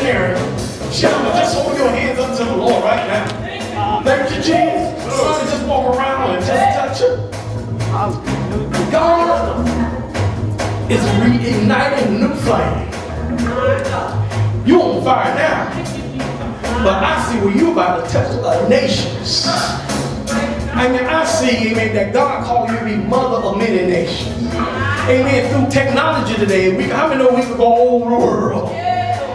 sharing. Gentlemen, just hold your hands up to the Lord right now. Thank you, Jesus. Somebody just walk around and just touch him. God is reigniting new flame. You're on fire now. But I see where you're about to touch nations. I mean, I see, amen, that God called you to be mother of many nations. Amen. Through technology today, how many know we can go all over the world?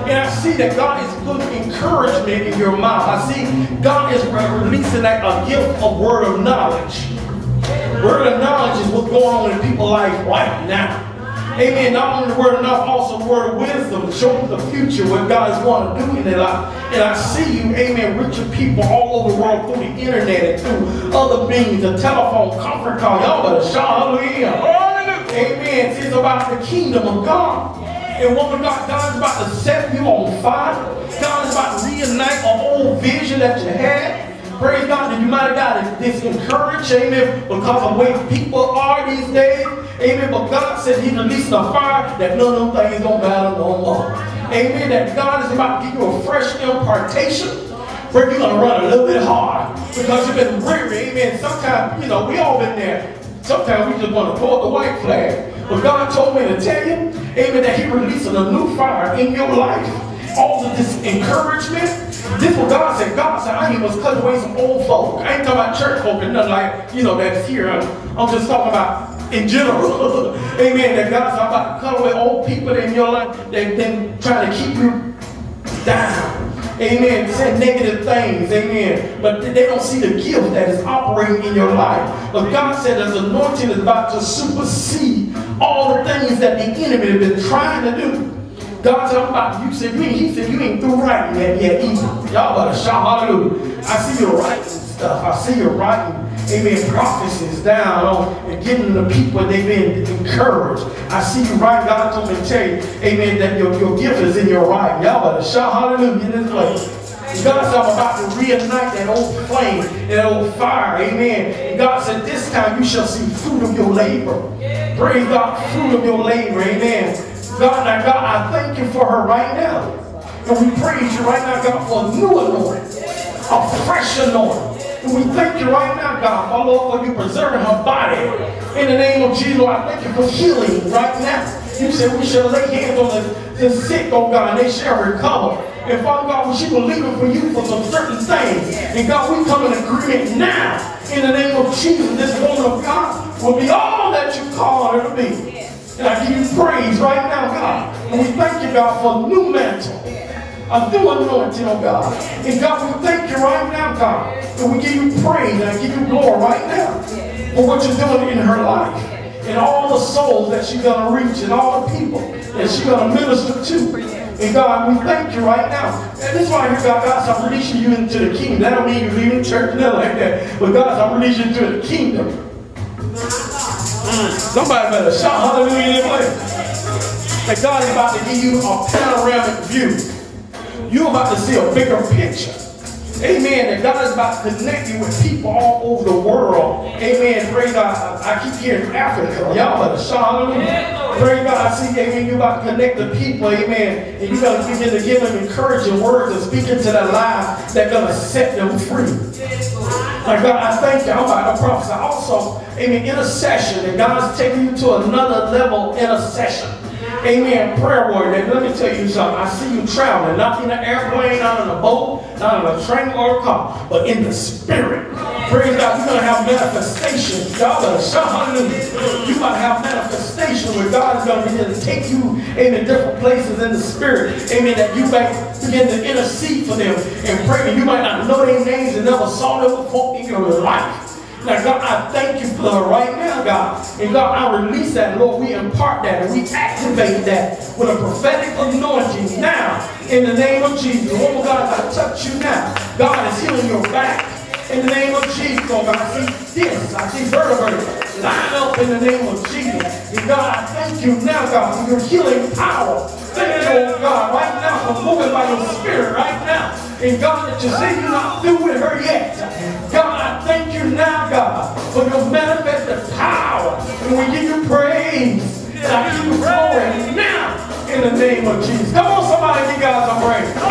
And I see that God is putting encouragement in your mouth. I see God is releasing a gift of word of knowledge. Word of knowledge is what's going on in people's life right now. Amen. Not only the word of knowledge, also the word of wisdom, showing the future, what God is going to do in their life. And I see you, amen, reaching people all over the world through the internet and through other means, the telephone, conference call. Y'all better shout hallelujah. Amen. It's about the kingdom of God. And woman God, God is about to set you on fire. God is about to reignite an old vision that you had. Praise God that you might have got disencouraged, amen, because of the way people are these days. Amen. But God said He released a fire that none of them things don't matter no more. Amen. That God is about to give you a fresh impartation where you're going to run a little bit hard because you've been weary. Amen. Sometimes, you know, we all been there. Sometimes we just want to pull up the white flag. But God told me to tell you, amen, that He releasing a new fire in your life. All of this encouragement. This is what God said. God said, I must cut away some old folk. I ain't talking about church folk and nothing like, you know, that's here. I'm just talking about in general. Amen. That God said, I'm about to cut away old people in your life that been trying to keep you down. Amen. Say negative things. Amen. But they don't see the gift that is operating in your life. But God said His anointing is about to supersede all the things that the enemy has been trying to do. God said, I'm about to, He said, you ain't through writing that yet either. Y'all better shout hallelujah. I see you writing stuff. I see you writing, amen, prophecies down on and giving the people they've been encouraged. I see you writing. God told me to tell you, amen, that your gift is in your writing. Y'all better shout hallelujah in this place. God said, I'm about to reignite that old flame, that old fire. Amen. And God said, this time you shall see fruit of your labor. Praise God, fruit of your labor. Amen. God, now God, I thank you for her right now. And we praise you right now, God, for a new anointing, a fresh anointing. And we thank you right now, God, for Lord, for you preserving her body. In the name of Jesus, I thank you for healing right now. You said we shall lay hands on the sick, oh God, and they shall recover. And Father God, she will leave it for you for some certain things. And God, we come in agreement now. In the name of Jesus, this woman of God will be all that you call her to be. And I give you praise right now, God. And we thank you, God, for a new mantle, a new anointing, oh God. And God, we thank you right now, God. And we give you praise and I give you glory right now for what you're doing in her life. And all the souls that she's going to reach and all the people that she's going to minister to. And God, we thank you right now. And this is why I hear God said, I'm releasing you into the kingdom. That don't mean you're leaving church, nothing like that. But God said, I'm releasing you into the kingdom. Somebody better shout hallelujah in your place. That God is about to give you a panoramic view. You're about to see a bigger picture. Amen. That God is about to connect you with people all over the world. Amen. Praise God. I keep hearing Africa. Y'all better shout hallelujah. Praise God. I see, amen, you're about to connect the people. Amen. And you're going to begin to give them encouraging words and speak into their lives that's going to set them free. Like God, I thank you. I'm about to prophesy. Also, amen, intercession. And God's taking you to another level intercession. Amen. Prayer warrior. Let me tell you something. I see you traveling, not in an airplane, not in a boat, not in a train or a car, but in the spirit. Praise God. You're going to have manifestation. God better shout hallelujah. You're going to have manifestation where God is going to begin to take you in different places in the spirit. Amen. That you might begin to intercede for them and pray. And you might not know their names and never saw them before in your life. Now, God, I thank you for her right now, God. And God, I release that, Lord. We impart that and we activate that with a prophetic anointing now in the name of Jesus. Oh, God, I touch you now. God is healing your back in the name of Jesus. Oh, God, I see this. I see vertebrae line up in the name of Jesus. And God, I thank you now, God, for your healing power. Thank you, oh God, right now for moving by your spirit right now. And God, that you say you're not through with her yet. God, I thank you now, God, for your manifested power. And we give you praise. And I give you glory now in in the name of Jesus. Come on, somebody, give God some praise.